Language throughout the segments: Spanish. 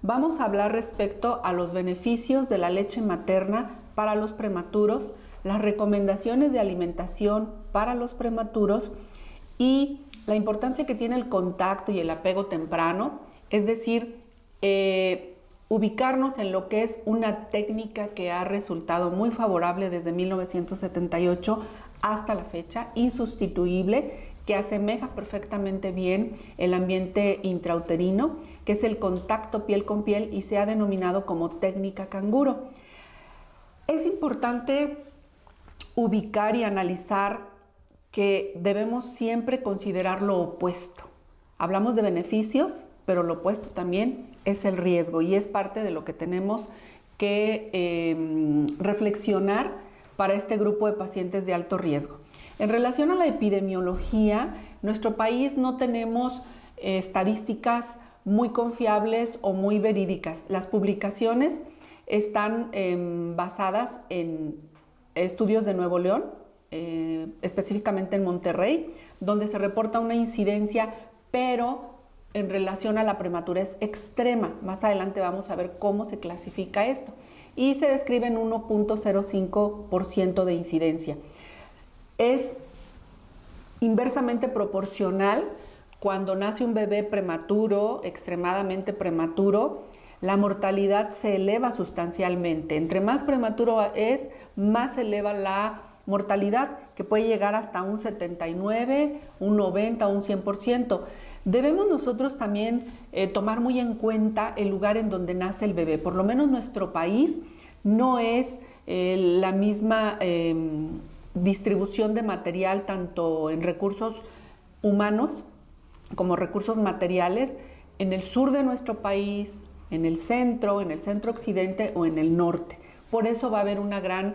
Vamos a hablar respecto a los beneficios de la leche materna para los prematuros, las recomendaciones de alimentación para los prematuros y la importancia que tiene el contacto y el apego temprano, es decir, ubicarnos en lo que es una técnica que ha resultado muy favorable desde 1978 hasta la fecha, insustituible, que asemeja perfectamente bien el ambiente intrauterino, que es el contacto piel con piel y se ha denominado como técnica canguro. Es importante ubicar y analizar que debemos siempre considerar lo opuesto. Hablamos de beneficios, pero lo opuesto también es el riesgo y es parte de lo que tenemos que reflexionar para este grupo de pacientes de alto riesgo. En relación a la epidemiología, en nuestro país no tenemos estadísticas muy confiables o muy verídicas. Las publicaciones están basadas en estudios de Nuevo León, específicamente en Monterrey, donde se reporta una incidencia, pero en relación a la prematurez extrema. Más adelante vamos a ver cómo se clasifica esto. Y se describe en 1.05% de incidencia. Es inversamente proporcional cuando nace un bebé prematuro, extremadamente prematuro, la mortalidad se eleva sustancialmente. Entre más prematuro es, más se eleva la mortalidad, que puede llegar hasta un 79, un 90, un 100%. Debemos nosotros también tomar muy en cuenta el lugar en donde nace el bebé. Por lo menos nuestro país no es la misma distribución de material tanto en recursos humanos como recursos materiales en el sur de nuestro país, en el centro occidente o en el norte. Por eso va a haber una gran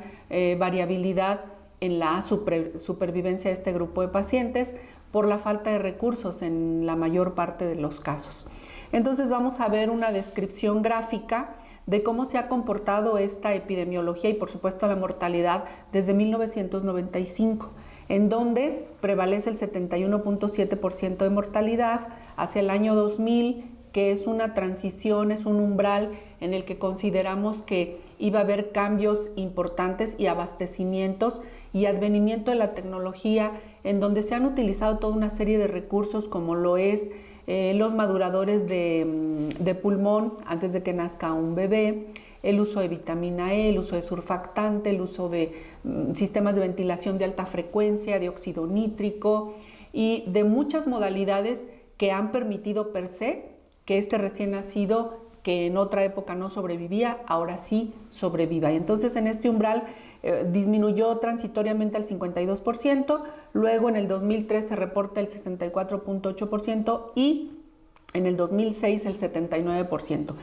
variabilidad en la supervivencia de este grupo de pacientes por la falta de recursos en la mayor parte de los casos. Entonces vamos a ver una descripción gráfica de cómo se ha comportado esta epidemiología y por supuesto la mortalidad desde 1995, en donde prevalece el 71.7% de mortalidad hacia el año 2000, que es una transición, es un umbral en el que consideramos que iba a haber cambios importantes y abastecimientos y advenimiento de la tecnología, en donde se han utilizado toda una serie de recursos como lo es los maduradores de pulmón antes de que nazca un bebé, el uso de vitamina E, el uso de surfactante, el uso de sistemas de ventilación de alta frecuencia, de óxido nítrico y de muchas modalidades que han permitido per se que este recién nacido, que en otra época no sobrevivía, ahora sí sobreviva. Y entonces en este umbral disminuyó transitoriamente al 52%, luego en el 2003 se reporta el 64.8% y en el 2006 el 79%.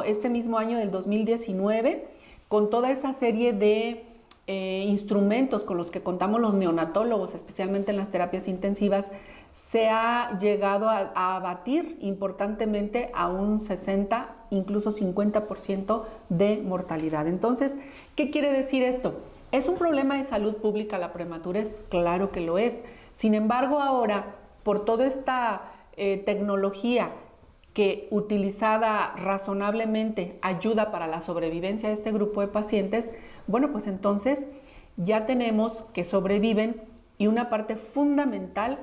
Este mismo año del 2019, con toda esa serie de instrumentos con los que contamos los neonatólogos, especialmente en las terapias intensivas, se ha llegado a abatir importantemente a un 60, incluso 50% de mortalidad. Entonces, ¿qué quiere decir esto? ¿Es un problema de salud pública la prematurez? Claro que lo es. Sin embargo, ahora, por toda esta tecnología que utilizada razonablemente ayuda para la sobrevivencia de este grupo de pacientes, bueno, pues entonces ya tenemos que sobreviven y una parte fundamental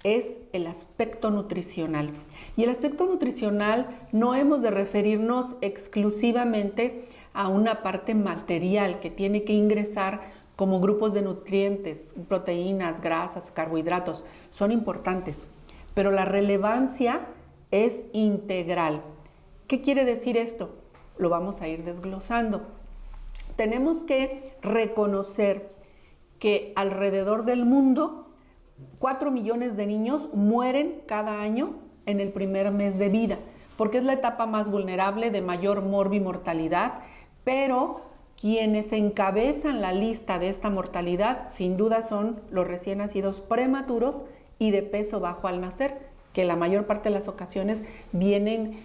es el aspecto nutricional. Y el aspecto nutricional no hemos de referirnos exclusivamente a una parte material que tiene que ingresar como grupos de nutrientes, proteínas, grasas, carbohidratos. Son importantes, pero la relevancia es integral. ¿Qué quiere decir esto? Lo vamos a ir desglosando. Tenemos que reconocer que alrededor del mundo 4 millones de niños mueren cada año en el primer mes de vida, porque es la etapa más vulnerable, de mayor morbimortalidad, pero quienes encabezan la lista de esta mortalidad sin duda son los recién nacidos prematuros y de peso bajo al nacer, que la mayor parte de las ocasiones vienen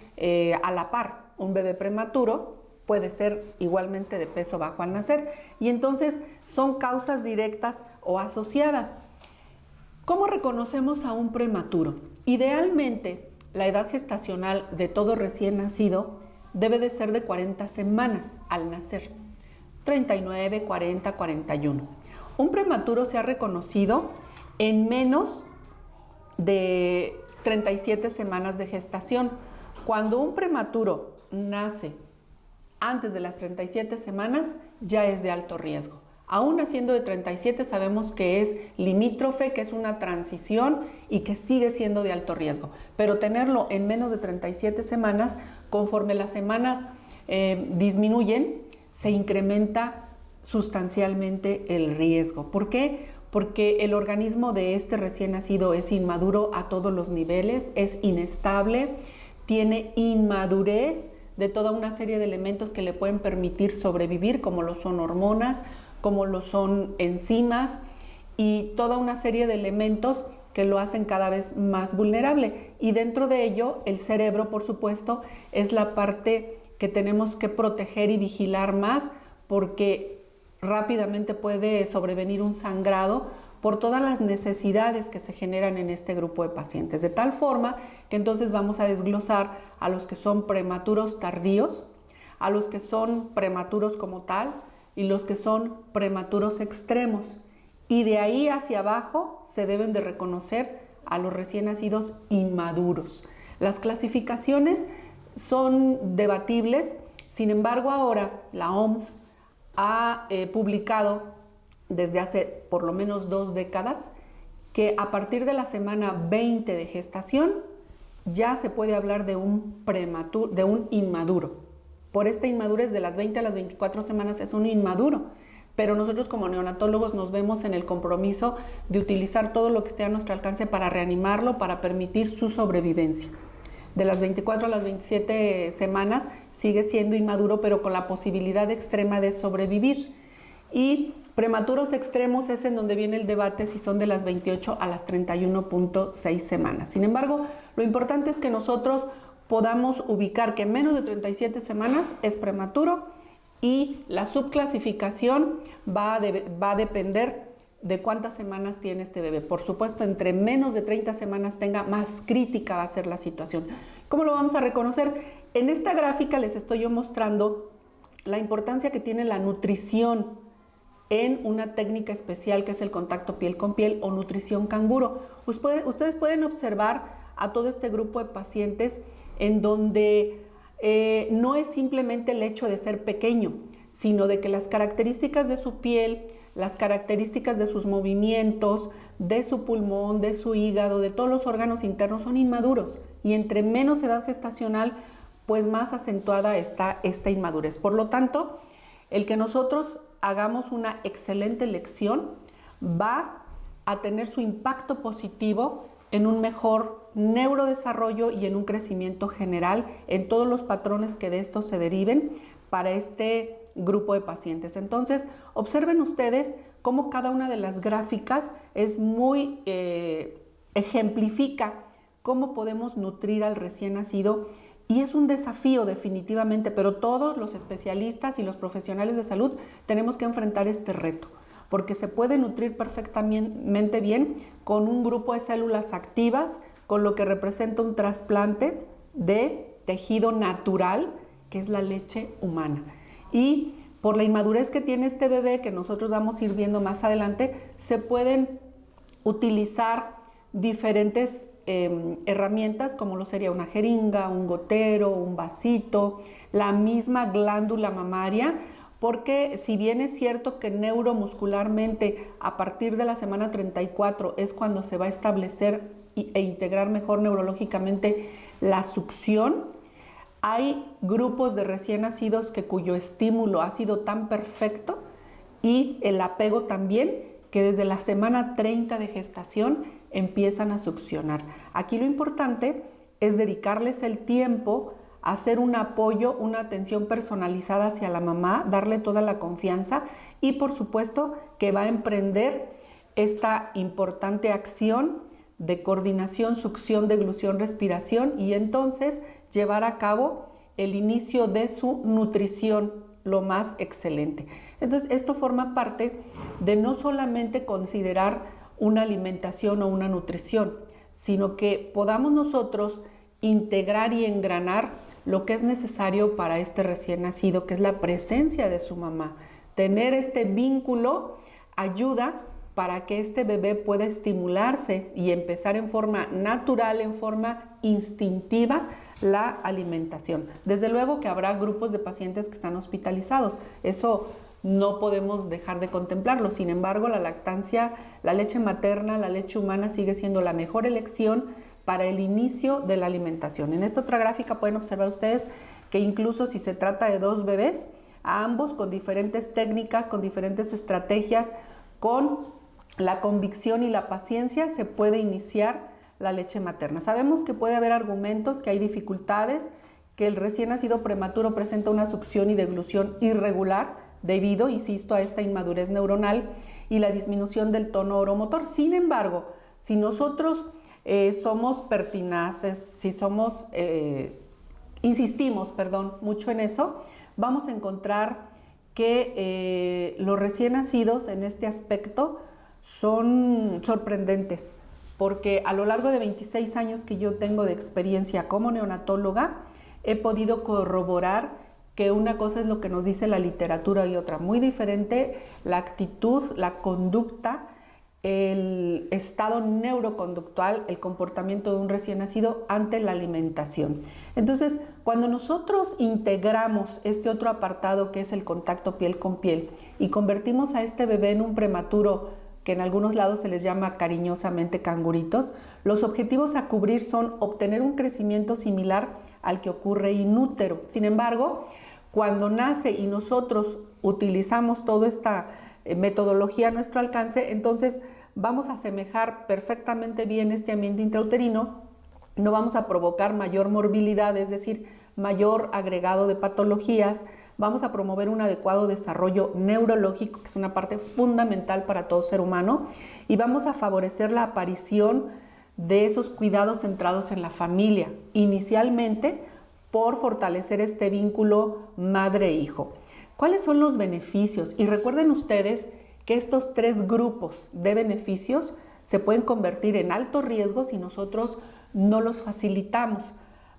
a la par. Un bebé prematuro puede ser igualmente de peso bajo al nacer y entonces son causas directas o asociadas. ¿Cómo reconocemos a un prematuro? Idealmente, la edad gestacional de todo recién nacido debe de ser de 40 semanas al nacer. 39, 40, 41. Un prematuro se ha reconocido en menos de 37 semanas de gestación. Cuando un prematuro nace antes de las 37 semanas, ya es de alto riesgo. Aún naciendo de 37 sabemos que es limítrofe, que es una transición y que sigue siendo de alto riesgo. Pero tenerlo en menos de 37 semanas, conforme las semanas disminuyen, se incrementa sustancialmente el riesgo. ¿Por qué? Porque el organismo de este recién nacido es inmaduro a todos los niveles, es inestable, tiene inmadurez de toda una serie de elementos que le pueden permitir sobrevivir, como lo son hormonas, como lo son enzimas y toda una serie de elementos que lo hacen cada vez más vulnerable. Y dentro de ello, el cerebro, por supuesto, es la parte que tenemos que proteger y vigilar más, porque rápidamente puede sobrevenir un sangrado por todas las necesidades que se generan en este grupo de pacientes. De tal forma que entonces vamos a desglosar a los que son prematuros tardíos, a los que son prematuros como tal, y los que son prematuros extremos. Y de ahí hacia abajo se deben de reconocer a los recién nacidos inmaduros. Las clasificaciones son debatibles, sin embargo ahora la OMS ha publicado desde hace por lo menos 2 décadas que a partir de la semana 20 de gestación ya se puede hablar de un prematuro, de un inmaduro. Por esta inmadurez de las 20 a las 24 semanas es un inmaduro, pero nosotros como neonatólogos nos vemos en el compromiso de utilizar todo lo que esté a nuestro alcance para reanimarlo, para permitir su sobrevivencia. De las 24 a las 27 semanas sigue siendo inmaduro, pero con la posibilidad extrema de sobrevivir. Y prematuros extremos es en donde viene el debate si son de las 28 a las 31.6 semanas. Sin embargo, lo importante es que nosotros podamos ubicar que menos de 37 semanas es prematuro y la subclasificación va a depender de cuántas semanas tiene este bebé. Por supuesto, entre menos de 30 semanas tenga, más crítica va a ser la situación. ¿Cómo lo vamos a reconocer? En esta gráfica les estoy yo mostrando la importancia que tiene la nutrición en una técnica especial que es el contacto piel con piel o nutrición canguro. Ustedes pueden observar a todo este grupo de pacientes en donde no es simplemente el hecho de ser pequeño, sino de que las características de su piel, las características de sus movimientos, de su pulmón, de su hígado, de todos los órganos internos son inmaduros. Y entre menos edad gestacional, pues más acentuada está esta inmadurez. Por lo tanto, el que nosotros hagamos una excelente elección va a tener su impacto positivo en un mejor neurodesarrollo y en un crecimiento general en todos los patrones que de esto se deriven para este grupo de pacientes. Entonces, observen ustedes cómo cada una de las gráficas es muy ejemplifica cómo podemos nutrir al recién nacido, y es un desafío definitivamente, pero todos los especialistas y los profesionales de salud tenemos que enfrentar este reto, porque se puede nutrir perfectamente bien con un grupo de células activas, con lo que representa un trasplante de tejido natural, que es la leche humana. Y por la inmadurez que tiene este bebé, que nosotros vamos a ir viendo más adelante, se pueden utilizar diferentes herramientas, como lo sería una jeringa, un gotero, un vasito, la misma glándula mamaria, porque si bien es cierto que neuromuscularmente a partir de la semana 34 es cuando se va a establecer e integrar mejor neurológicamente la succión, hay grupos de recién nacidos cuyo estímulo ha sido tan perfecto y el apego también, que desde la semana 30 de gestación empiezan a succionar. Aquí lo importante es dedicarles el tiempo, hacer un apoyo, una atención personalizada hacia la mamá, darle toda la confianza y por supuesto que va a emprender esta importante acción de coordinación, succión, deglución, respiración y entonces llevar a cabo el inicio de su nutrición lo más excelente. Entonces esto forma parte de no solamente considerar una alimentación o una nutrición, sino que podamos nosotros integrar y engranar lo que es necesario para este recién nacido, que es la presencia de su mamá. Tener este vínculo ayuda para que este bebé pueda estimularse y empezar en forma natural, en forma instintiva, la alimentación. Desde luego que habrá grupos de pacientes que están hospitalizados. Eso no podemos dejar de contemplarlo. Sin embargo, la lactancia, la leche materna, la leche humana sigue siendo la mejor elección para el inicio de la alimentación. En esta otra gráfica pueden observar ustedes que incluso si se trata de dos bebés, a ambos con diferentes técnicas, con diferentes estrategias, con la convicción y la paciencia se puede iniciar la leche materna. Sabemos que puede haber argumentos, que hay dificultades, que el recién nacido prematuro presenta una succión y deglución irregular debido, insisto, a esta inmadurez neuronal y la disminución del tono oromotor. Sin embargo, si nosotros somos pertinaces, si somos, insistimos, mucho en eso, vamos a encontrar que los recién nacidos en este aspecto son sorprendentes, porque a lo largo de 26 años que yo tengo de experiencia como neonatóloga, he podido corroborar que una cosa es lo que nos dice la literatura y otra muy diferente, la actitud, la conducta, el estado neuroconductual, el comportamiento de un recién nacido ante la alimentación. Entonces, cuando nosotros integramos este otro apartado que es el contacto piel con piel y convertimos a este bebé en un prematuro que en algunos lados se les llama cariñosamente canguritos, los objetivos a cubrir son obtener un crecimiento similar al que ocurre in útero. Sin embargo, cuando nace y nosotros utilizamos toda esta metodología a nuestro alcance, entonces vamos a asemejar perfectamente bien este ambiente intrauterino, no vamos a provocar mayor morbilidad, es decir, mayor agregado de patologías, vamos a promover un adecuado desarrollo neurológico, que es una parte fundamental para todo ser humano, y vamos a favorecer la aparición de esos cuidados centrados en la familia, inicialmente por fortalecer este vínculo madre-hijo. ¿Cuáles son los beneficios? Y recuerden ustedes que estos tres grupos de beneficios se pueden convertir en alto riesgo si nosotros no los facilitamos,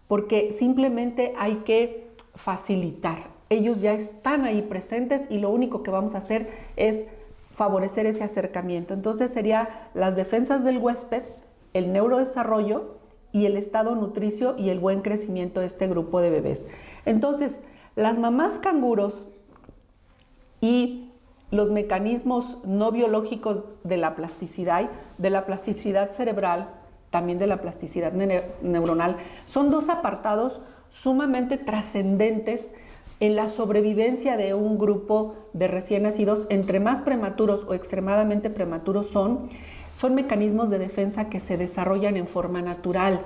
porque simplemente hay que facilitar. Ellos ya están ahí presentes y lo único que vamos a hacer es favorecer ese acercamiento. Entonces sería las defensas del huésped, el neurodesarrollo y el estado nutricio y el buen crecimiento de este grupo de bebés. Entonces, las mamás canguros y los mecanismos no biológicos de la plasticidad cerebral, también de la plasticidad neuronal, son dos apartados sumamente trascendentes en la sobrevivencia de un grupo de recién nacidos. Entre más prematuros o extremadamente prematuros son mecanismos de defensa que se desarrollan en forma natural,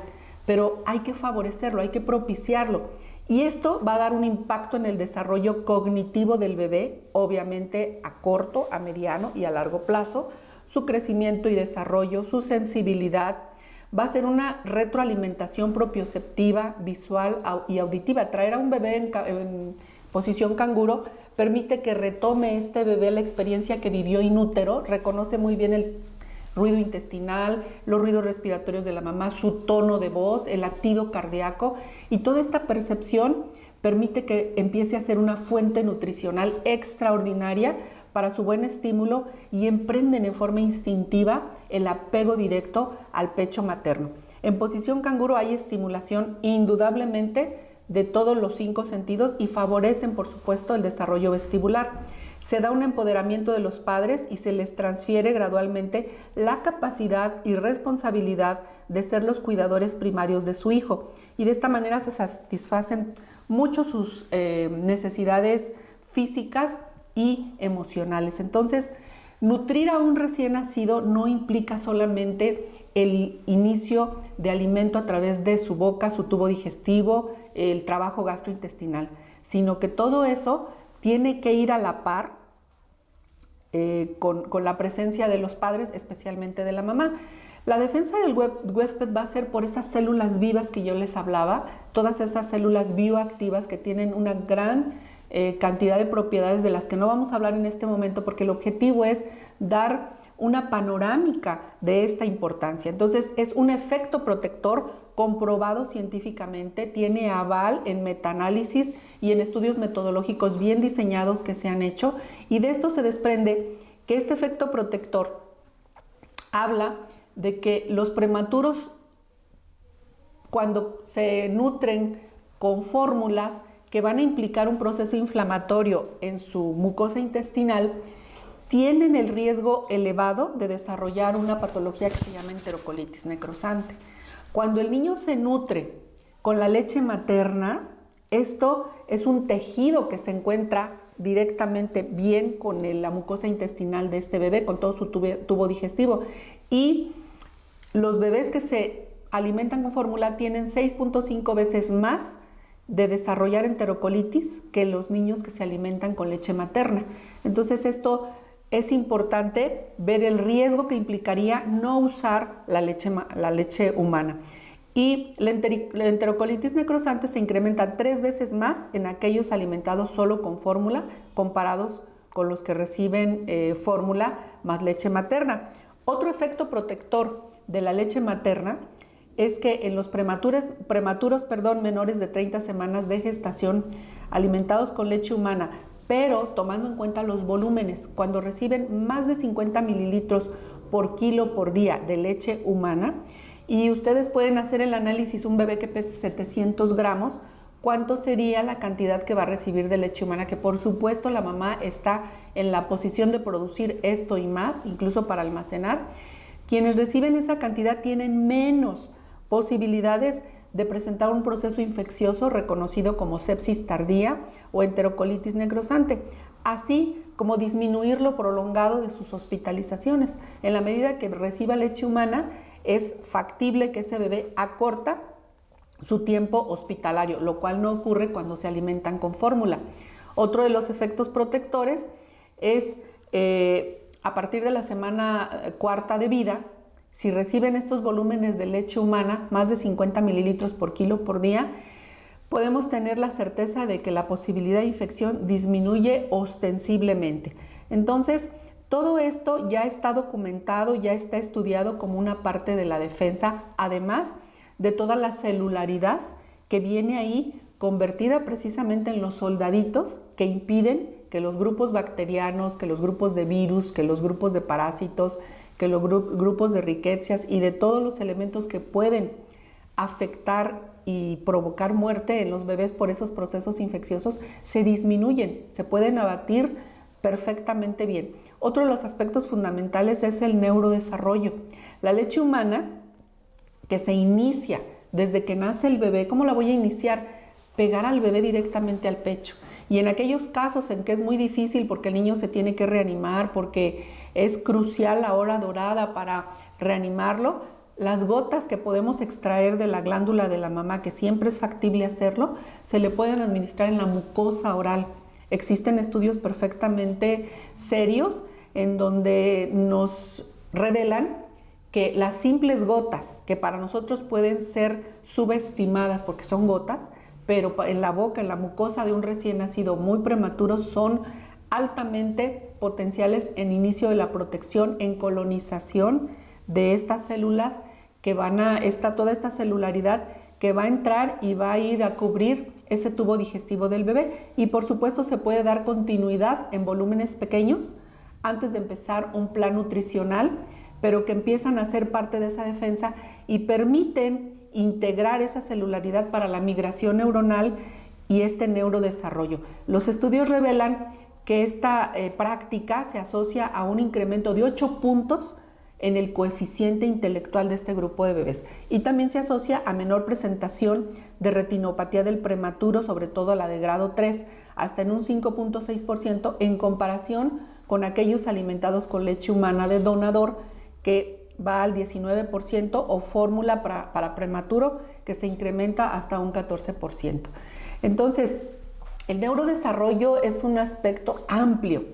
pero hay que favorecerlo, hay que propiciarlo. Y esto va a dar un impacto en el desarrollo cognitivo del bebé, obviamente a corto, a mediano y a largo plazo, su crecimiento y desarrollo, su sensibilidad. Va a ser una retroalimentación propioceptiva, visual y auditiva. Traer a un bebé en posición canguro permite que retome este bebé la experiencia que vivió in útero, reconoce muy bien el ruido intestinal, los ruidos respiratorios de la mamá, su tono de voz, el latido cardíaco, y toda esta percepción permite que empiece a ser una fuente nutricional extraordinaria para su buen estímulo y emprenden en forma instintiva el apego directo al pecho materno. En posición canguro hay estimulación indudablemente de todos los 5 sentidos y favorecen, por supuesto, el desarrollo vestibular. Se da un empoderamiento de los padres y se les transfiere gradualmente la capacidad y responsabilidad de ser los cuidadores primarios de su hijo. Y de esta manera se satisfacen mucho sus necesidades físicas y emocionales. Entonces, nutrir a un recién nacido no implica solamente el inicio de alimento a través de su boca, su tubo digestivo, el trabajo gastrointestinal, sino que todo eso tiene que ir a la par con la presencia de los padres, especialmente de la mamá. La defensa del huésped va a ser por esas células vivas que yo les hablaba, todas esas células bioactivas que tienen una gran cantidad de propiedades de las que no vamos a hablar en este momento, porque el objetivo es dar una panorámica de esta importancia. Entonces, es un efecto protector comprobado científicamente, tiene aval en metaanálisis y en estudios metodológicos bien diseñados que se han hecho, y de esto se desprende que este efecto protector habla de que los prematuros, cuando se nutren con fórmulas que van a implicar un proceso inflamatorio en su mucosa intestinal, tienen el riesgo elevado de desarrollar una patología que se llama enterocolitis necrosante. Cuando el niño se nutre con la leche materna, esto es un tejido que se encuentra directamente bien con la mucosa intestinal de este bebé, con todo su tubo digestivo. Y los bebés que se alimentan con fórmula tienen 6.5 veces más de desarrollar enterocolitis que los niños que se alimentan con leche materna. Entonces, esto es importante ver el riesgo que implicaría no usar la leche humana. Y la enterocolitis necrosante se incrementa 3 veces más en aquellos alimentados solo con fórmula, comparados con los que reciben fórmula más leche materna. Otro efecto protector de la leche materna es que en los prematuros menores de 30 semanas de gestación alimentados con leche humana, pero tomando en cuenta los volúmenes, cuando reciben más de 50 mililitros por kilo por día de leche humana, y ustedes pueden hacer el análisis, un bebé que pese 700 gramos, ¿cuánto sería la cantidad que va a recibir de leche humana? Que por supuesto la mamá está en la posición de producir esto y más, incluso para almacenar. Quienes reciben esa cantidad tienen menos posibilidades de presentar un proceso infeccioso reconocido como sepsis tardía o enterocolitis necrosante, así como disminuir lo prolongado de sus hospitalizaciones. En la medida que reciba leche humana, es factible que ese bebé acorta su tiempo hospitalario, lo cual no ocurre cuando se alimentan con fórmula. Otro de los efectos protectores es a partir de la semana cuarta de vida, si reciben estos volúmenes de leche humana, más de 50 mililitros por kilo por día, podemos tener la certeza de que la posibilidad de infección disminuye ostensiblemente. Entonces, todo esto ya está documentado, ya está estudiado como una parte de la defensa, además de toda la celularidad que viene ahí convertida precisamente en los soldaditos que impiden que los grupos bacterianos, que los grupos de virus, que los grupos de parásitos, que los grupos de riquecias y de todos los elementos que pueden afectar y provocar muerte en los bebés por esos procesos infecciosos se disminuyen, se pueden abatir perfectamente bien. Otro de los aspectos fundamentales es el neurodesarrollo. La leche humana, que se inicia desde que nace el bebé, ¿cómo la voy a iniciar? Pegar al bebé directamente al pecho. Y en aquellos casos en que es muy difícil porque el niño se tiene que reanimar, porque es crucial la hora dorada para reanimarlo, las gotas que podemos extraer de la glándula de la mamá, que siempre es factible hacerlo, se le pueden administrar en la mucosa oral. Existen estudios perfectamente serios en donde nos revelan que las simples gotas, que para nosotros pueden ser subestimadas porque son gotas, pero en la boca, en la mucosa de un recién nacido muy prematuro, son altamente potenciales en inicio de la protección, en colonización de estas células que toda esta celularidad que va a entrar y va a ir a cubrir ese tubo digestivo del bebé. Y por supuesto se puede dar continuidad en volúmenes pequeños antes de empezar un plan nutricional, pero que empiezan a ser parte de esa defensa y permiten integrar esa celularidad para la migración neuronal y este neurodesarrollo. Los estudios revelan que esta práctica se asocia a un incremento de 8 puntos en el coeficiente intelectual de este grupo de bebés, y también se asocia a menor presentación de retinopatía del prematuro, sobre todo la de grado 3, hasta en un 5.6% en comparación con aquellos alimentados con leche humana de donador, que va al 19%, o fórmula para prematuro, que se incrementa hasta un 14%. Entonces, el neurodesarrollo es un aspecto amplio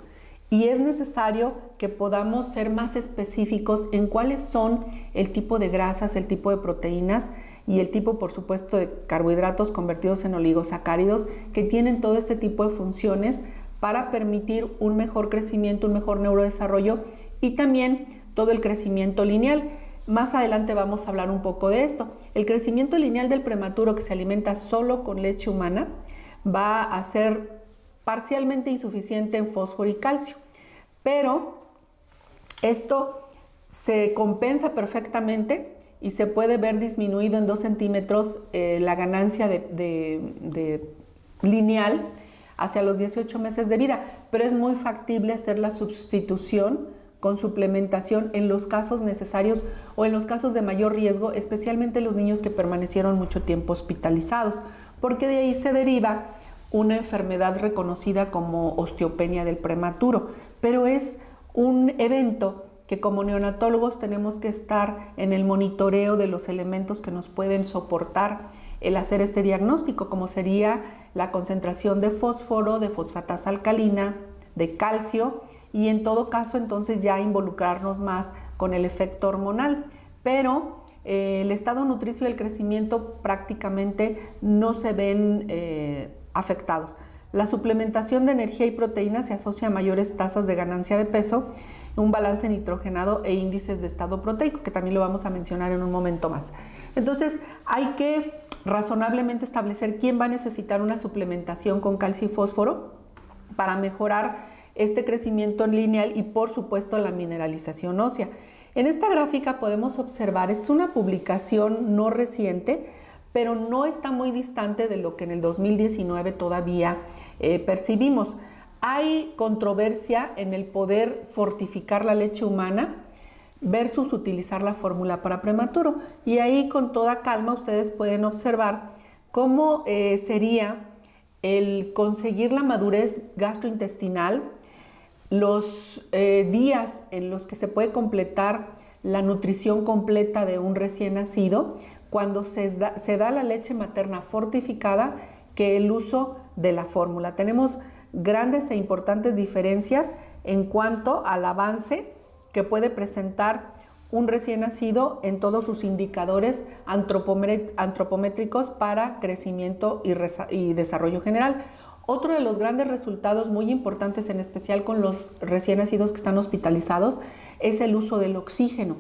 y es necesario que podamos ser más específicos en cuáles son el tipo de grasas, el tipo de proteínas y el tipo, por supuesto, de carbohidratos convertidos en oligosacáridos, que tienen todo este tipo de funciones para permitir un mejor crecimiento, un mejor neurodesarrollo y también todo el crecimiento lineal. Más adelante vamos a hablar un poco de esto. El crecimiento lineal del prematuro que se alimenta solo con leche humana va a ser parcialmente insuficiente en fósforo y calcio, pero esto se compensa perfectamente y se puede ver disminuido en 2 centímetros la ganancia de lineal hacia los 18 meses de vida, pero es muy factible hacer la sustitución con suplementación en los casos necesarios o en los casos de mayor riesgo, especialmente los niños que permanecieron mucho tiempo hospitalizados, porque de ahí se deriva una enfermedad reconocida como osteopenia del prematuro, pero es un evento que como neonatólogos tenemos que estar en el monitoreo de los elementos que nos pueden soportar el hacer este diagnóstico, como sería la concentración de fósforo, de fosfatasa alcalina, de calcio, y en todo caso entonces ya involucrarnos más con el efecto hormonal, pero el estado nutricio y el crecimiento prácticamente no se ven afectados. La suplementación de energía y proteínas se asocia a mayores tasas de ganancia de peso, un balance nitrogenado e índices de estado proteico, que también lo vamos a mencionar en un momento más. Entonces hay que razonablemente establecer quién va a necesitar una suplementación con calcio y fósforo para mejorar este crecimiento lineal y por supuesto la mineralización ósea. En esta gráfica podemos observar, es una publicación no reciente, pero no está muy distante de lo que en el 2019 todavía percibimos. Hay controversia en el poder fortificar la leche humana versus utilizar la fórmula para prematuro, y ahí con toda calma ustedes pueden observar cómo sería el conseguir la madurez gastrointestinal, los días en los que se puede completar la nutrición completa de un recién nacido cuando se da la leche materna fortificada que el uso de la fórmula. Tenemos grandes e importantes diferencias en cuanto al avance que puede presentar un recién nacido en todos sus indicadores antropométricos para crecimiento y desarrollo general. Otro de los grandes resultados muy importantes, en especial con los recién nacidos que están hospitalizados, es el uso del oxígeno.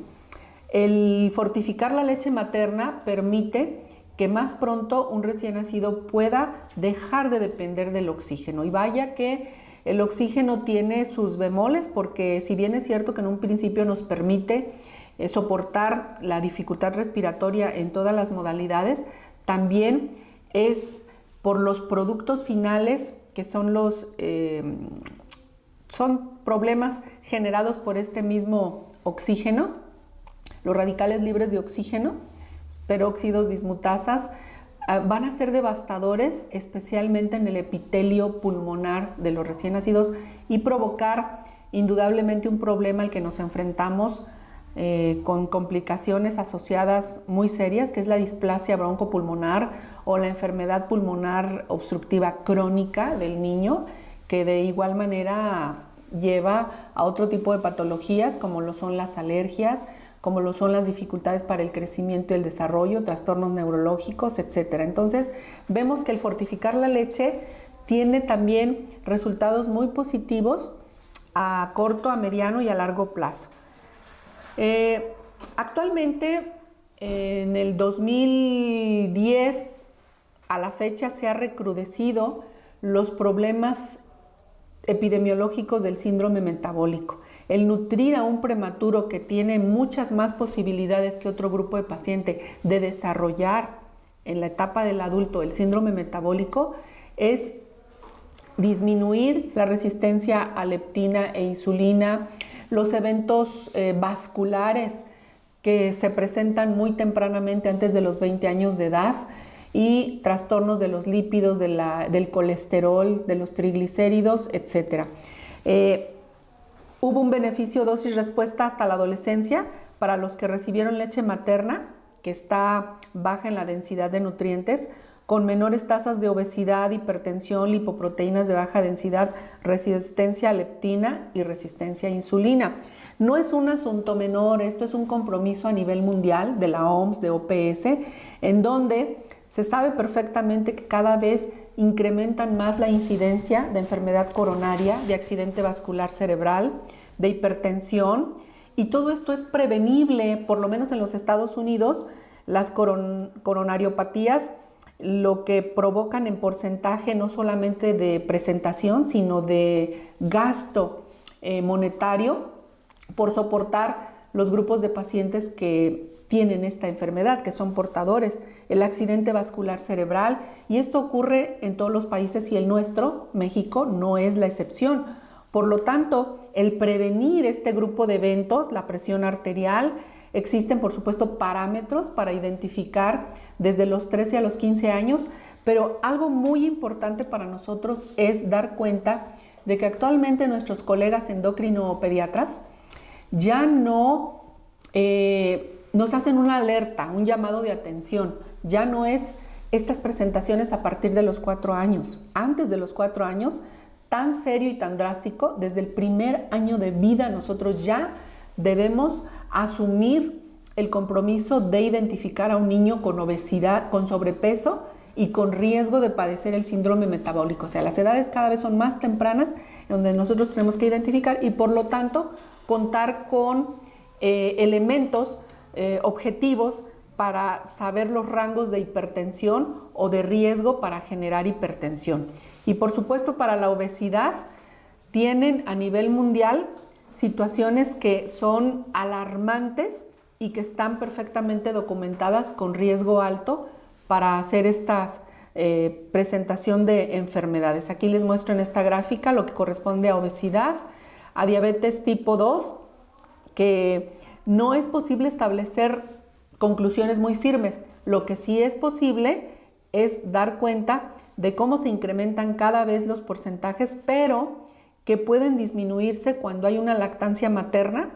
El fortificar la leche materna permite que más pronto un recién nacido pueda dejar de depender del oxígeno. Y vaya que el oxígeno tiene sus bemoles, porque si bien es cierto que en un principio nos permite soportar la dificultad respiratoria en todas las modalidades, también es por los productos finales que son son problemas generados por este mismo oxígeno, los radicales libres de oxígeno, peróxidos, dismutasas, van a ser devastadores, especialmente en el epitelio pulmonar de los recién nacidos, y provocar indudablemente un problema al que nos enfrentamos con complicaciones asociadas muy serias, que es la displasia broncopulmonar o la enfermedad pulmonar obstructiva crónica del niño, que de igual manera lleva a otro tipo de patologías como lo son las alergias, como lo son las dificultades para el crecimiento y el desarrollo, trastornos neurológicos, etc. Entonces vemos que el fortificar la leche tiene también resultados muy positivos a corto, a mediano y a largo plazo. Actualmente, en el 2010 a la fecha, se ha recrudecido los problemas epidemiológicos del síndrome metabólico. El nutrir a un prematuro que tiene muchas más posibilidades que otro grupo de paciente de desarrollar en la etapa del adulto el síndrome metabólico es disminuir la resistencia a leptina e insulina, los eventos vasculares que se presentan muy tempranamente antes de los 20 años de edad, y trastornos de los lípidos, del colesterol, de los triglicéridos, etc. Hubo un beneficio dosis-respuesta hasta la adolescencia para los que recibieron leche materna, que está baja en la densidad de nutrientes, con menores tasas de obesidad, hipertensión, lipoproteínas de baja densidad, resistencia a leptina y resistencia a insulina. No es un asunto menor, esto es un compromiso a nivel mundial de la OMS, de OPS, en donde se sabe perfectamente que cada vez incrementan más la incidencia de enfermedad coronaria, de accidente vascular cerebral, de hipertensión, y todo esto es prevenible, por lo menos en los Estados Unidos. Las coronariopatías lo que provocan en porcentaje no solamente de presentación, sino de gasto monetario por soportar los grupos de pacientes que tienen esta enfermedad, que son portadores, el accidente vascular cerebral, y esto ocurre en todos los países y el nuestro, México, no es la excepción. Por lo tanto, el prevenir este grupo de eventos, la presión arterial, existen por supuesto parámetros para identificar desde los 13 a los 15 años, pero algo muy importante para nosotros es dar cuenta de que actualmente nuestros colegas endocrinopediatras ya no nos hacen una alerta, un llamado de atención. Ya no es estas presentaciones a partir de los 4 años. Antes de los 4 años, tan serio y tan drástico, desde el primer año de vida nosotros ya debemos asumir el compromiso de identificar a un niño con obesidad, con sobrepeso y con riesgo de padecer el síndrome metabólico. O sea, las edades cada vez son más tempranas, donde nosotros tenemos que identificar y por lo tanto contar con elementos objetivos para saber los rangos de hipertensión o de riesgo para generar hipertensión. Y por supuesto para la obesidad tienen a nivel mundial situaciones que son alarmantes y que están perfectamente documentadas con riesgo alto para hacer esta presentación de enfermedades. Aquí les muestro en esta gráfica lo que corresponde a obesidad, a diabetes tipo 2, que no es posible establecer conclusiones muy firmes. Lo que sí es posible es dar cuenta de cómo se incrementan cada vez los porcentajes, pero que pueden disminuirse cuando hay una lactancia materna.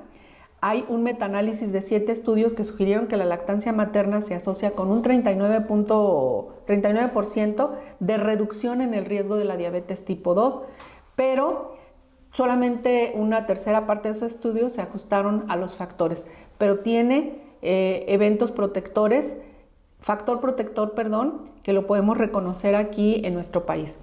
Hay un metaanálisis de 7 estudios que sugirieron que la lactancia materna se asocia con un 39% de reducción en el riesgo de la diabetes tipo 2, pero solamente una tercera parte de esos estudios se ajustaron a los factores, pero tiene eventos protectores, factor protector, que lo podemos reconocer aquí en nuestro país.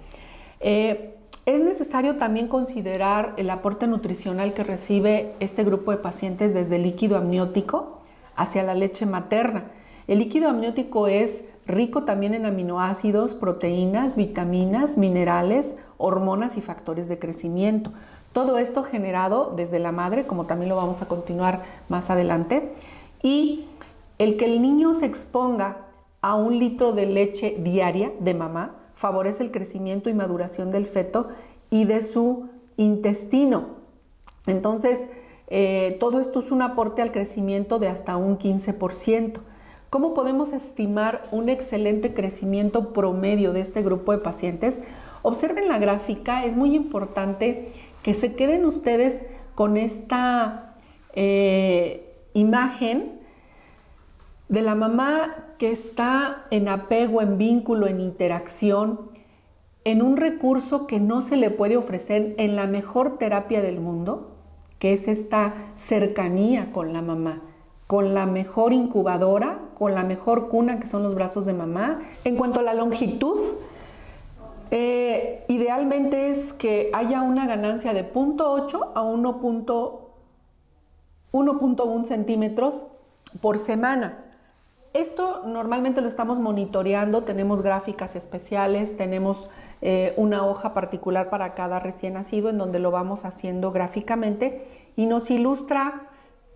Es necesario también considerar el aporte nutricional que recibe este grupo de pacientes desde el líquido amniótico hacia la leche materna. El líquido amniótico es rico también en aminoácidos, proteínas, vitaminas, minerales, hormonas y factores de crecimiento. Todo esto generado desde la madre, como también lo vamos a continuar más adelante. Y el que el niño se exponga a 1 litro de leche diaria de mamá favorece el crecimiento y maduración del feto y de su intestino. Entonces, todo esto es un aporte al crecimiento de hasta un 15%. ¿Cómo podemos estimar un excelente crecimiento promedio de este grupo de pacientes? Observen la gráfica, es muy importante que se queden ustedes con esta imagen de la mamá que está en apego, en vínculo, en interacción, en un recurso que no se le puede ofrecer en la mejor terapia del mundo, que es esta cercanía con la mamá, con la mejor incubadora, con la mejor cuna que son los brazos de mamá. En cuanto a la longitud, idealmente es que haya una ganancia de 0.8 a 1.1 centímetros por semana. Esto normalmente lo estamos monitoreando, tenemos gráficas especiales, tenemos una hoja particular para cada recién nacido en donde lo vamos haciendo gráficamente y nos ilustra,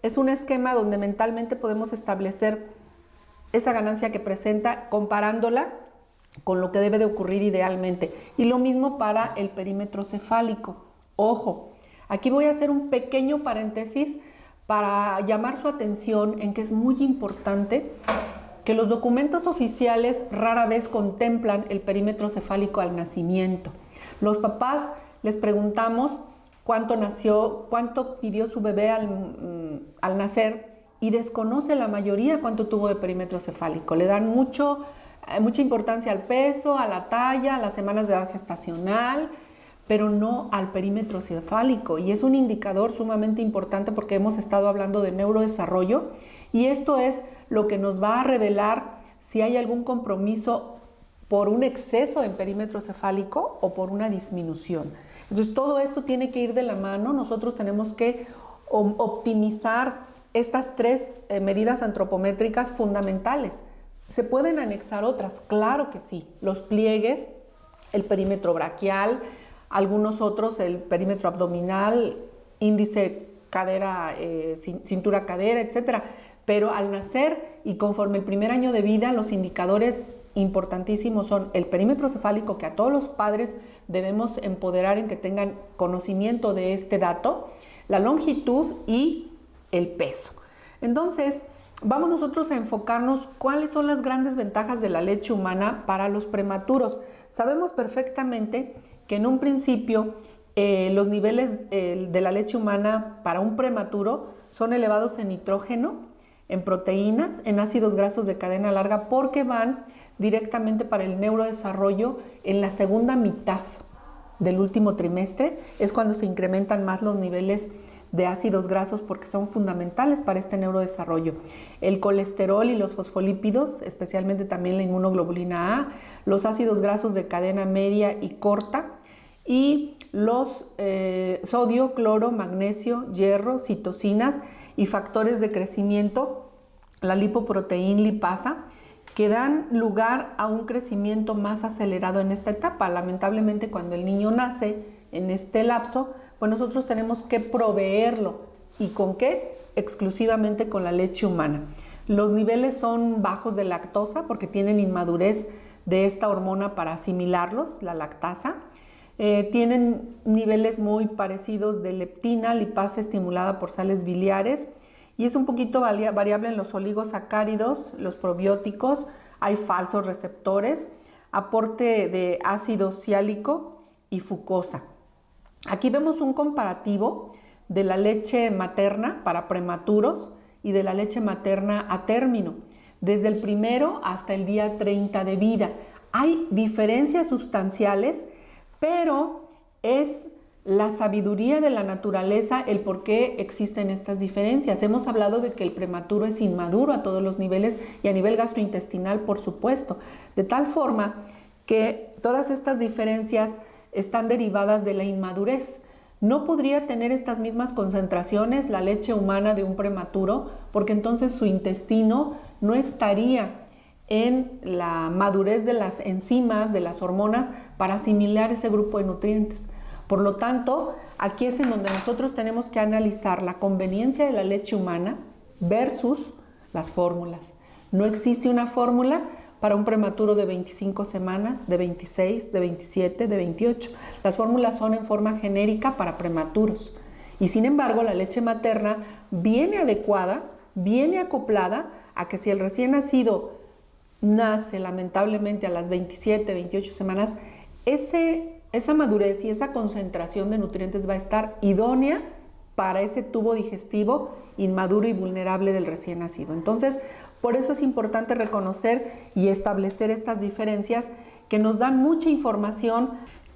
es un esquema donde mentalmente podemos establecer esa ganancia que presenta comparándola con lo que debe de ocurrir idealmente. Y lo mismo para el perímetro cefálico. Ojo, aquí voy a hacer un pequeño paréntesis para llamar su atención en que es muy importante que los documentos oficiales rara vez contemplan el perímetro cefálico al nacimiento. Los papás les preguntamos cuánto nació, cuánto pidió su bebé al nacer y desconoce la mayoría cuánto tuvo de perímetro cefálico. Le dan mucha importancia al peso, a la talla, a las semanas de edad gestacional, pero no al perímetro cefálico, y es un indicador sumamente importante porque hemos estado hablando de neurodesarrollo y esto es lo que nos va a revelar si hay algún compromiso por un exceso en perímetro cefálico o por una disminución. Entonces todo esto tiene que ir de la mano. Nosotros tenemos que optimizar estas tres medidas antropométricas fundamentales. ¿Se pueden anexar otras? Claro que sí. Los pliegues, el perímetro braquial, algunos otros, el perímetro abdominal, índice cadera, cintura cadera, etcétera. Pero al nacer y conforme el primer año de vida, los indicadores importantísimos son el perímetro cefálico, que a todos los padres debemos empoderar en que tengan conocimiento de este dato, la longitud y el peso. Entonces, vamos nosotros a enfocarnos cuáles son las grandes ventajas de la leche humana para los prematuros. Sabemos perfectamente que en un principio los niveles de la leche humana para un prematuro son elevados en nitrógeno, en proteínas, en ácidos grasos de cadena larga, porque van directamente para el neurodesarrollo en la segunda mitad del último trimestre. Es cuando se incrementan más los niveles de ácidos grasos porque son fundamentales para este neurodesarrollo. El colesterol y los fosfolípidos, especialmente también la inmunoglobulina A, los ácidos grasos de cadena media y corta y los sodio, cloro, magnesio, hierro, citocinas y factores de crecimiento, la lipoproteína lipasa, que dan lugar a un crecimiento más acelerado en esta etapa. Lamentablemente, cuando el niño nace en este lapso, pues nosotros tenemos que proveerlo. ¿Y con qué? Exclusivamente con la leche humana. Los niveles son bajos de lactosa porque tienen inmadurez de esta hormona para asimilarlos, la lactasa. Tienen niveles muy parecidos de leptina, lipasa estimulada por sales biliares, y es un poquito variable en los oligosacáridos, los probióticos, hay falsos receptores, aporte de ácido ciálico y fucosa. Aquí vemos un comparativo de la leche materna para prematuros y de la leche materna a término, desde el primero hasta el día 30 de vida. Hay diferencias sustanciales, pero es la sabiduría de la naturaleza el por qué existen estas diferencias. Hemos hablado de que el prematuro es inmaduro a todos los niveles y a nivel gastrointestinal, por supuesto, de tal forma que todas estas diferencias están derivadas de la inmadurez. No podría tener estas mismas concentraciones la leche humana de un prematuro porque entonces su intestino no estaría en la madurez de las enzimas, de las hormonas para asimilar ese grupo de nutrientes. Por lo tanto, aquí es en donde nosotros tenemos que analizar la conveniencia de la leche humana versus las fórmulas. No existe una fórmula para un prematuro de 25 semanas, de 26, de 27, de 28. Las fórmulas son en forma genérica para prematuros. Y sin embargo, la leche materna viene adecuada, viene acoplada a que si el recién nacido nace lamentablemente a las 27, 28 semanas, esa madurez y esa concentración de nutrientes va a estar idónea para ese tubo digestivo inmaduro y vulnerable del recién nacido. Entonces, por eso es importante reconocer y establecer estas diferencias que nos dan mucha información,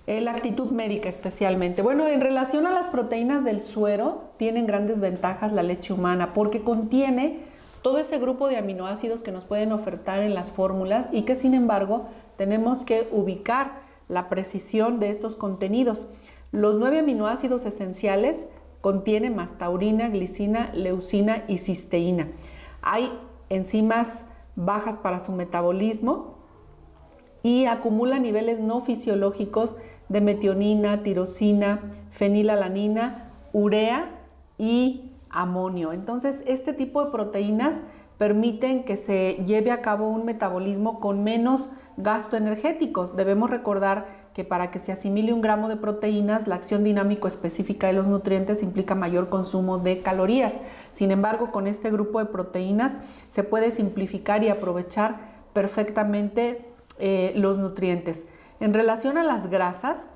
la actitud médica especialmente. Bueno, en relación a las proteínas del suero, tienen grandes ventajas la leche humana porque contiene todo ese grupo de aminoácidos que nos pueden ofertar en las fórmulas y que sin embargo tenemos que ubicar la precisión de estos contenidos. Los 9 aminoácidos esenciales contienen mastaurina, glicina, leucina y cisteína. Hay enzimas bajas para su metabolismo y acumula niveles no fisiológicos de metionina, tirosina, fenilalanina, urea y amonio. Entonces, este tipo de proteínas permiten que se lleve a cabo un metabolismo con menos gasto energético. Debemos recordar que para que se asimile un gramo de proteínas, la acción dinámico específica de los nutrientes implica mayor consumo de calorías. Sin embargo, con este grupo de proteínas se puede simplificar y aprovechar perfectamente los nutrientes. En relación a las grasas,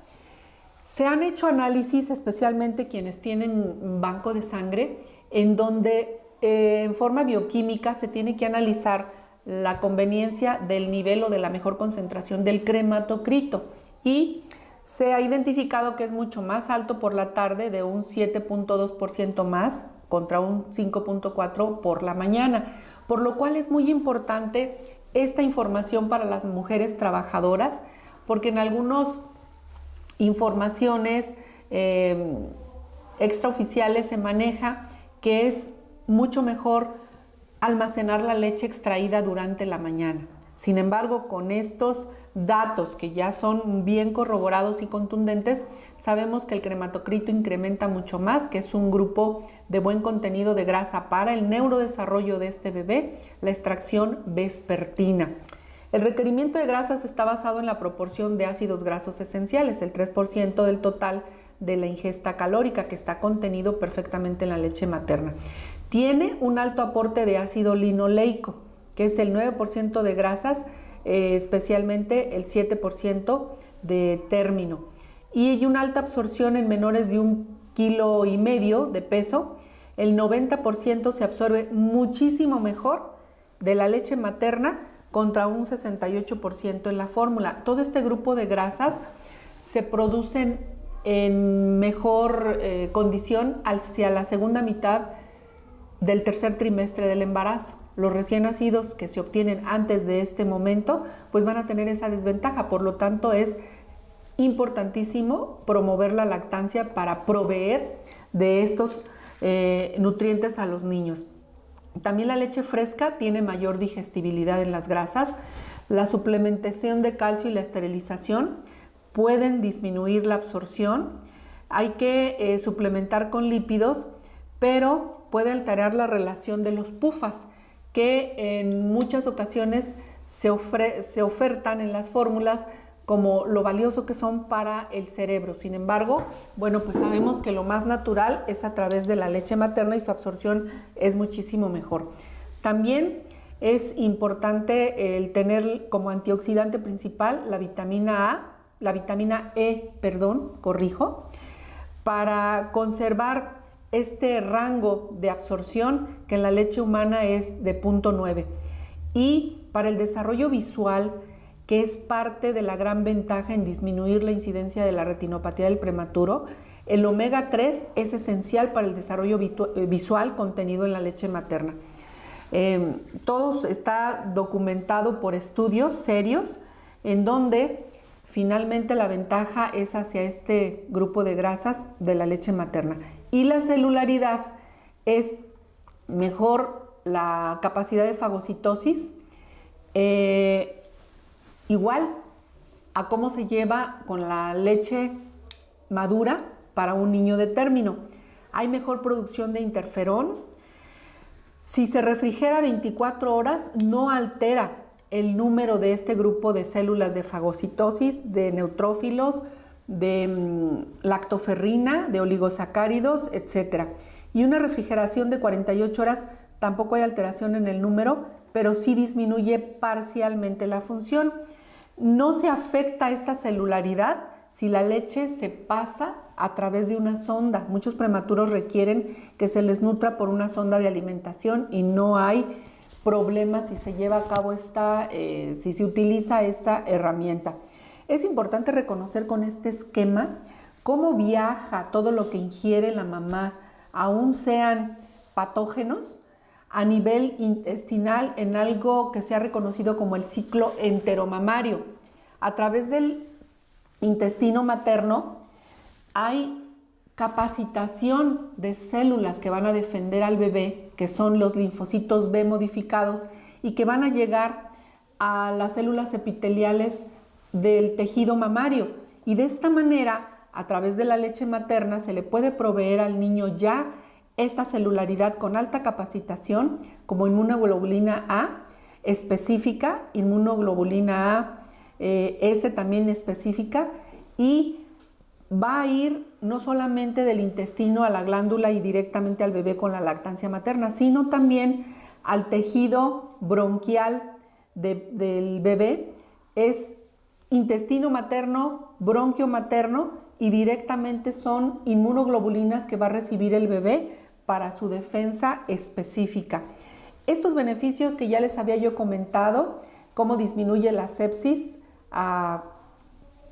se han hecho análisis, especialmente quienes tienen banco de sangre, en donde en forma bioquímica se tiene que analizar la conveniencia del nivel o de la mejor concentración del crematocrito y se ha identificado que es mucho más alto por la tarde, de un 7.2% más contra un 5.4% por la mañana, por lo cual es muy importante esta información para las mujeres trabajadoras, porque en algunas informaciones extraoficiales se maneja que es mucho mejor almacenar la leche extraída durante la mañana. Sin embargo, con estos datos que ya son bien corroborados y contundentes, sabemos que el crematocrito incrementa mucho más, que es un grupo de buen contenido de grasa para el neurodesarrollo de este bebé, la extracción vespertina. El requerimiento de grasas está basado en la proporción de ácidos grasos esenciales, el 3% del total de la ingesta calórica, que está contenido perfectamente en la leche materna. Tiene un alto aporte de ácido linoleico, que es el 9% de grasas, especialmente el 7% de término. Y hay una alta absorción en menores de 1,5 kilos de peso. El 90% se absorbe muchísimo mejor de la leche materna contra un 68% en la fórmula. Todo este grupo de grasas se producen en mejor condición hacia la segunda mitad del tercer trimestre del embarazo. Los recién nacidos que se obtienen antes de este momento, pues van a tener esa desventaja. Por lo tanto, es importantísimo promover la lactancia para proveer de estos nutrientes a los niños. También la leche fresca tiene mayor digestibilidad en las grasas. La suplementación de calcio y la esterilización pueden disminuir la absorción. Hay que suplementar con lípidos, pero puede alterar la relación de los PUFAs, que en muchas ocasiones se ofertan en las fórmulas como lo valioso que son para el cerebro. Sin embargo, bueno, pues sabemos que lo más natural es a través de la leche materna y su absorción es muchísimo mejor. También es importante el tener como antioxidante principal la vitamina E, para conservar este rango de absorción que en la leche humana es de 0,9. Y para el desarrollo visual, que es parte de la gran ventaja en disminuir la incidencia de la retinopatía del prematuro, el omega 3 es esencial para el desarrollo visual contenido en la leche materna. Todo está documentado por estudios serios en donde finalmente la ventaja es hacia este grupo de grasas de la leche materna. Y la celularidad es mejor la capacidad de fagocitosis, igual a cómo se lleva con la leche madura para un niño de término. Hay mejor producción de interferón. Si se refrigera 24 horas, no altera el número de este grupo de células de fagocitosis, de neutrófilos, de lactoferrina, de oligosacáridos, etc. Y una refrigeración de 48 horas tampoco hay alteración en el número, pero sí disminuye parcialmente la función. No se afecta esta celularidad si la leche se pasa a través de una sonda. Muchos prematuros requieren que se les nutra por una sonda de alimentación y no hay problema si se lleva a cabo si se utiliza esta herramienta. Es importante reconocer con este esquema cómo viaja todo lo que ingiere la mamá, aún sean patógenos, a nivel intestinal en algo que se ha reconocido como el ciclo enteromamario. A través del intestino materno hay capacitación de células que van a defender al bebé, que son los linfocitos B modificados y que van a llegar a las células epiteliales del tejido mamario. Y de esta manera, a través de la leche materna, se le puede proveer al niño ya esta celularidad con alta capacitación, como inmunoglobulina A específica, inmunoglobulina A S también específica, y va a ir no solamente del intestino a la glándula y directamente al bebé con la lactancia materna, sino también al tejido bronquial del bebé. Es intestino materno, bronquio materno, y directamente son inmunoglobulinas que va a recibir el bebé para su defensa específica. Estos beneficios que ya les había yo comentado, cómo disminuye la sepsis a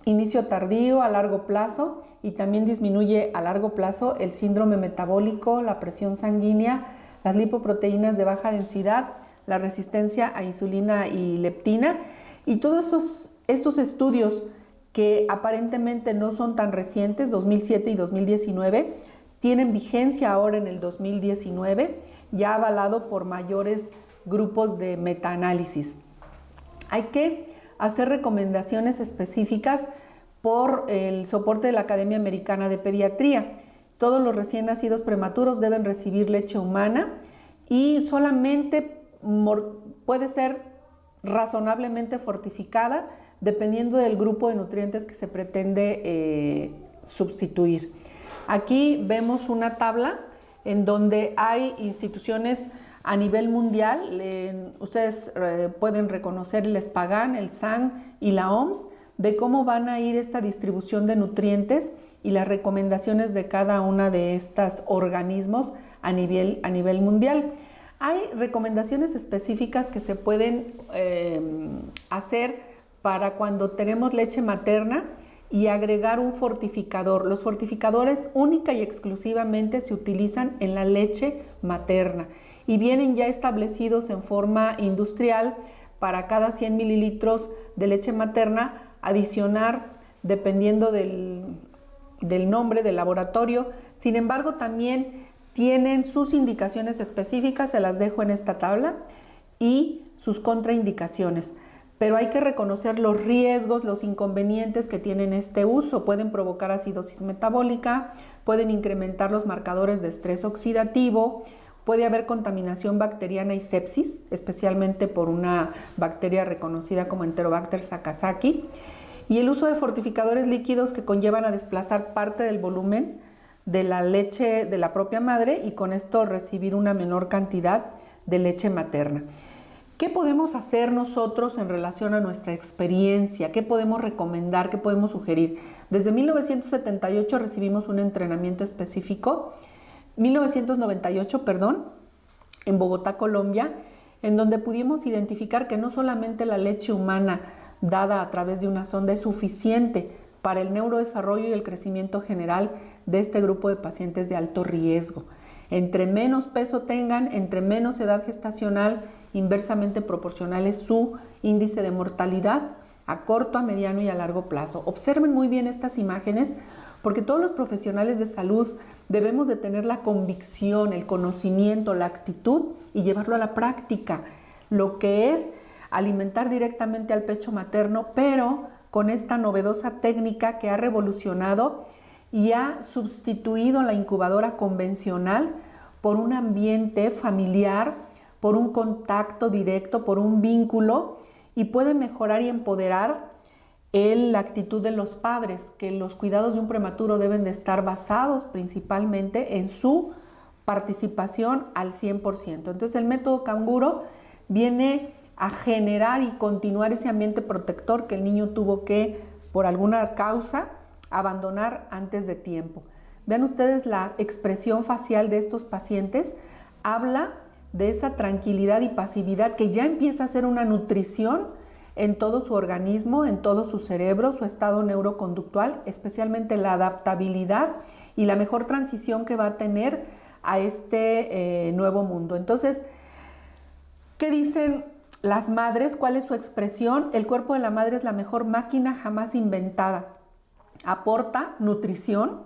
inicio tardío, a largo plazo, y también disminuye a largo plazo el síndrome metabólico, la presión sanguínea, las lipoproteínas de baja densidad, la resistencia a insulina y leptina. Y todos estos estudios que aparentemente no son tan recientes, 2007 y 2019, tienen vigencia ahora en el 2019, ya avalado por mayores grupos de metaanálisis. Hay que hacer recomendaciones específicas por el soporte de la Academia Americana de Pediatría. Todos los recién nacidos prematuros deben recibir leche humana y solamente puede ser razonablemente fortificada dependiendo del grupo de nutrientes que se pretende sustituir. Aquí vemos una tabla en donde hay instituciones a nivel mundial, ustedes pueden reconocer el SPAGAN, el SAN y la OMS, de cómo van a ir esta distribución de nutrientes y las recomendaciones de cada una de estos organismos a nivel mundial. Hay recomendaciones específicas que se pueden hacer para cuando tenemos leche materna y agregar un fortificador. Los fortificadores única y exclusivamente se utilizan en la leche materna y vienen ya establecidos en forma industrial para cada 100 mililitros de leche materna adicionar, dependiendo del nombre del laboratorio. Sin embargo, también tienen sus indicaciones específicas, se las dejo en esta tabla, y sus contraindicaciones. Pero hay que reconocer los riesgos, los inconvenientes que tienen este uso. Pueden provocar acidosis metabólica, pueden incrementar los marcadores de estrés oxidativo, puede haber contaminación bacteriana y sepsis, especialmente por una bacteria reconocida como Enterobacter sakazaki, y el uso de fortificadores líquidos que conllevan a desplazar parte del volumen de la leche de la propia madre y con esto recibir una menor cantidad de leche materna. ¿Qué podemos hacer nosotros en relación a nuestra experiencia? ¿Qué podemos recomendar? ¿Qué podemos sugerir? Desde 1978 recibimos un entrenamiento específico, 1998, en Bogotá, Colombia, en donde pudimos identificar que no solamente la leche humana dada a través de una sonda es suficiente para el neurodesarrollo y el crecimiento general de este grupo de pacientes de alto riesgo. Entre menos peso tengan, entre menos edad gestacional, inversamente proporcional es su índice de mortalidad a corto, a mediano y a largo plazo. Observen muy bien estas imágenes porque todos los profesionales de salud debemos de tener la convicción, el conocimiento, la actitud y llevarlo a la práctica, lo que es alimentar directamente al pecho materno, pero con esta novedosa técnica que ha revolucionado y ha sustituido la incubadora convencional por un ambiente familiar, por un contacto directo, por un vínculo, y puede mejorar y empoderar la actitud de los padres, que los cuidados de un prematuro deben de estar basados principalmente en su participación al 100%. Entonces el método canguro viene a generar y continuar ese ambiente protector que el niño tuvo que, por alguna causa, abandonar antes de tiempo. Vean ustedes la expresión facial de estos pacientes, habla de esa tranquilidad y pasividad que ya empieza a ser una nutrición en todo su organismo, en todo su cerebro, su estado neuroconductual, especialmente la adaptabilidad y la mejor transición que va a tener a este nuevo mundo. Entonces, ¿qué dicen las madres? ¿Cuál es su expresión? El cuerpo de la madre es la mejor máquina jamás inventada. Aporta nutrición,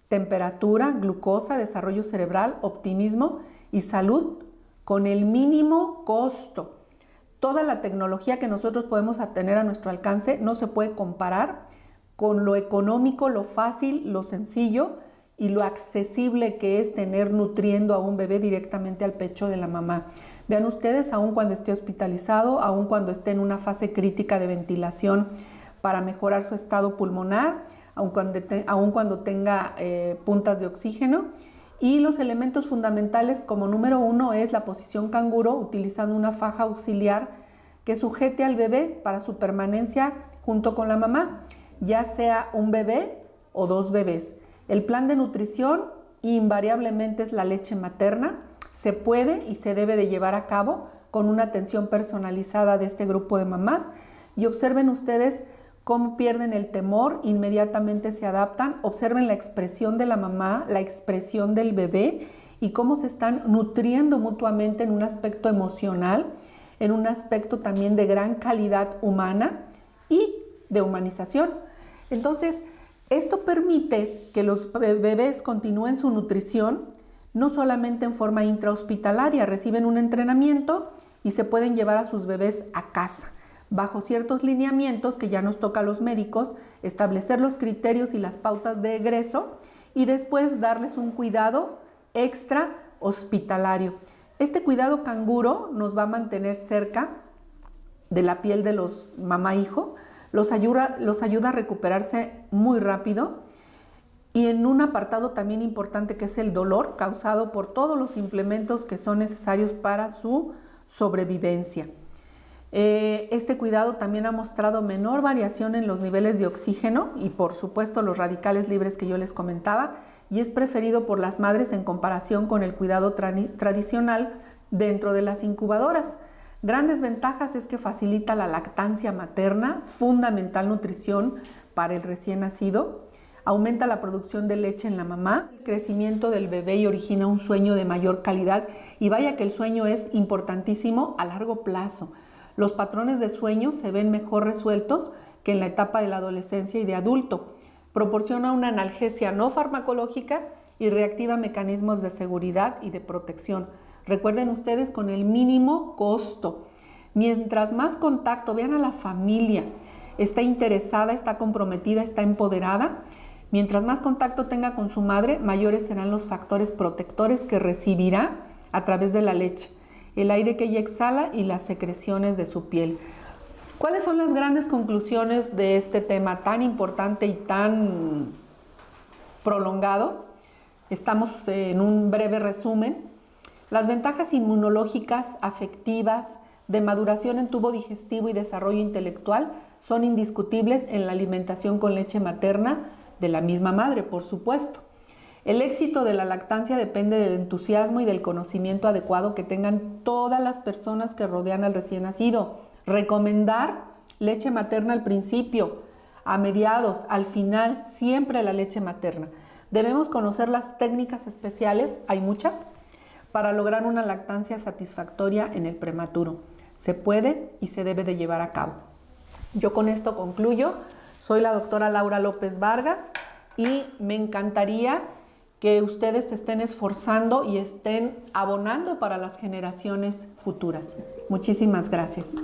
temperatura, glucosa, desarrollo cerebral, optimismo y salud con el mínimo costo. Toda la tecnología que nosotros podemos tener a nuestro alcance no se puede comparar con lo económico, lo fácil, lo sencillo y lo accesible que es tener nutriendo a un bebé directamente al pecho de la mamá. Vean ustedes, aun cuando esté hospitalizado, aun cuando esté en una fase crítica de ventilación para mejorar su estado pulmonar, aun cuando tenga puntas de oxígeno. Y los elementos fundamentales, como número 1, es la posición canguro, utilizando una faja auxiliar que sujete al bebé para su permanencia junto con la mamá, ya sea un bebé o 2 bebés. El plan de nutrición invariablemente es la leche materna. Se puede y se debe de llevar a cabo con una atención personalizada de este grupo de mamás. Y observen ustedes cómo pierden el temor, inmediatamente se adaptan. Observen la expresión de la mamá, la expresión del bebé y cómo se están nutriendo mutuamente en un aspecto emocional, en un aspecto también de gran calidad humana y de humanización. Entonces, esto permite que los bebés continúen su nutrición, no solamente en forma intrahospitalaria, reciben un entrenamiento y se pueden llevar a sus bebés a casa, bajo ciertos lineamientos que ya nos toca a los médicos, establecer los criterios y las pautas de egreso y después darles un cuidado extra hospitalario. Este cuidado canguro nos va a mantener cerca de la piel de los mamá-hijo, los ayuda a recuperarse muy rápido y en un apartado también importante que es el dolor causado por todos los implementos que son necesarios para su sobrevivencia. Este cuidado también ha mostrado menor variación en los niveles de oxígeno y por supuesto los radicales libres que yo les comentaba, y es preferido por las madres en comparación con el cuidado tradicional dentro de las incubadoras. Grandes ventajas es que facilita la lactancia materna, fundamental nutrición para el recién nacido, aumenta la producción de leche en la mamá, el crecimiento del bebé y origina un sueño de mayor calidad, y vaya que el sueño es importantísimo a largo plazo. Los patrones de sueño se ven mejor resueltos que en la etapa de la adolescencia y de adulto. Proporciona una analgesia no farmacológica y reactiva mecanismos de seguridad y de protección. Recuerden ustedes, con el mínimo costo. Mientras más contacto, vean a la familia, está interesada, está comprometida, está empoderada. Mientras más contacto tenga con su madre, mayores serán los factores protectores que recibirá a través de la leche, el aire que ella exhala y las secreciones de su piel. ¿Cuáles son las grandes conclusiones de este tema tan importante y tan prolongado? Estamos en un breve resumen. Las ventajas inmunológicas, afectivas, de maduración en tubo digestivo y desarrollo intelectual son indiscutibles en la alimentación con leche materna de la misma madre, por supuesto. El éxito de la lactancia depende del entusiasmo y del conocimiento adecuado que tengan todas las personas que rodean al recién nacido. Recomendar leche materna al principio, a mediados, al final, siempre la leche materna. Debemos conocer las técnicas especiales, hay muchas, para lograr una lactancia satisfactoria en el prematuro. Se puede y se debe de llevar a cabo. Yo con esto concluyo. Soy la doctora Laura López Vargas y me encantaría que ustedes se estén esforzando y estén abonando para las generaciones futuras. Muchísimas gracias.